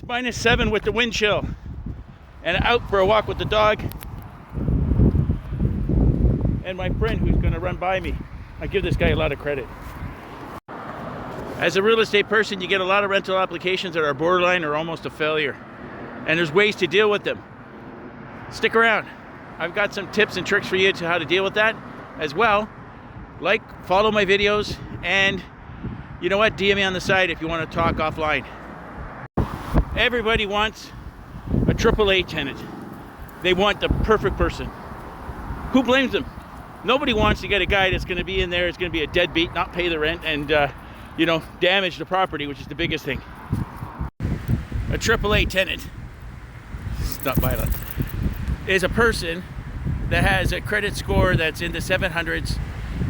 It's -7 with the wind chill. And out for a walk with the dog. And my friend who's going to run by me. I give this guy a lot of credit. As a real estate person, you get a lot of rental applications that are borderline or almost a failure. And there's ways to deal with them. Stick around. I've got some tips and tricks for you to how to deal with that as well. Like, follow my videos, and you know what? DM me on the side if you want to talk offline. Everybody wants a AAA tenant. They want the perfect person. Who blames them? Nobody wants to get a guy that's going to be in there, is going to be a deadbeat, not pay the rent, and damage the property, which is the biggest thing. A AAA tenant, it's not violent, is a person that has a credit score that's in the 700s.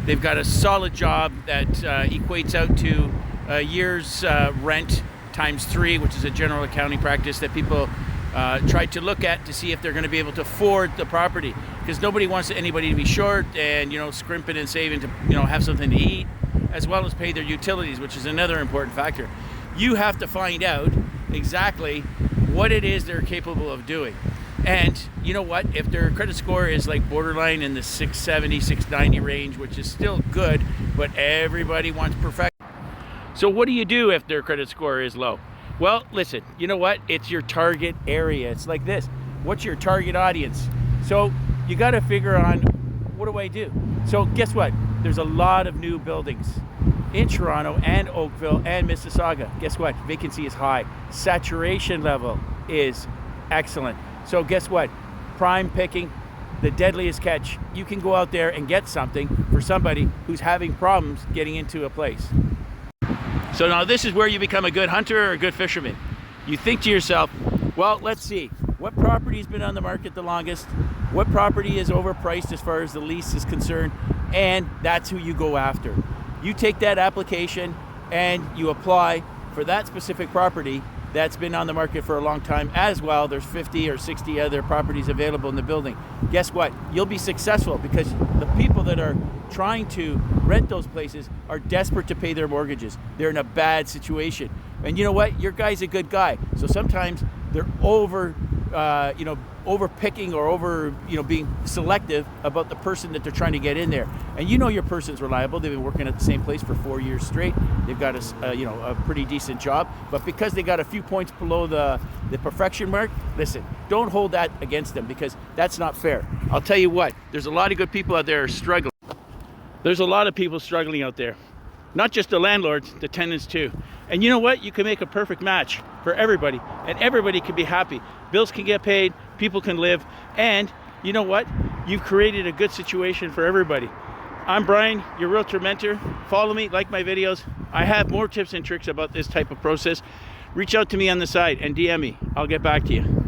They've got a solid job that equates out to a year's rent times 3, which is a general accounting practice that people try to look at to see if they're going to be able to afford the property, because nobody wants anybody to be short and scrimping and saving to have something to eat, as well as pay their utilities, which is another important factor. You have to find out exactly what it is they're capable of doing. And you know what? If their credit score is like borderline in the 670, 690 range, which is still good, but everybody wants perfection. So what do you do if their credit score is low? Well, listen, you know what? It's your target area. It's like this. What's your target audience? So you got to figure on, what do I do? So guess what? There's a lot of new buildings in Toronto and Oakville and Mississauga. Guess what? Vacancy is high. Saturation level is excellent. So guess what? Prime picking, the deadliest catch. You can go out there and get something for somebody who's having problems getting into a place. So now this is where you become a good hunter or a good fisherman. You think to yourself, well, let's see, what property has been on the market the longest? What property is overpriced as far as the lease is concerned? And that's who you go after. You take that application and you apply for that specific property that's been on the market for a long time as well. There's 50 or 60 other properties available in the building. Guess what? You'll be successful because the people that are trying to rent those places are desperate to pay their mortgages. They're in a bad situation. And you know what? Your guy's a good guy. So sometimes they're over picking or being selective about the person that they're trying to get in there. And your person's reliable. They've been working at the same place for 4 years straight. They've got a pretty decent job. But because they got a few points below the perfection mark, listen, don't hold that against them, because that's not fair. I'll tell you what, there's a lot of good people out there struggling. There's a lot of people struggling out there. Not just the landlords, the tenants too. And you know what? You can make a perfect match for everybody, and everybody can be happy. Bills can get paid, people can live, and you know what? You've created a good situation for everybody. I'm Brian, your realtor mentor. Follow me, like my videos. I have more tips and tricks about this type of process. Reach out to me on the side and DM me. I'll get back to you.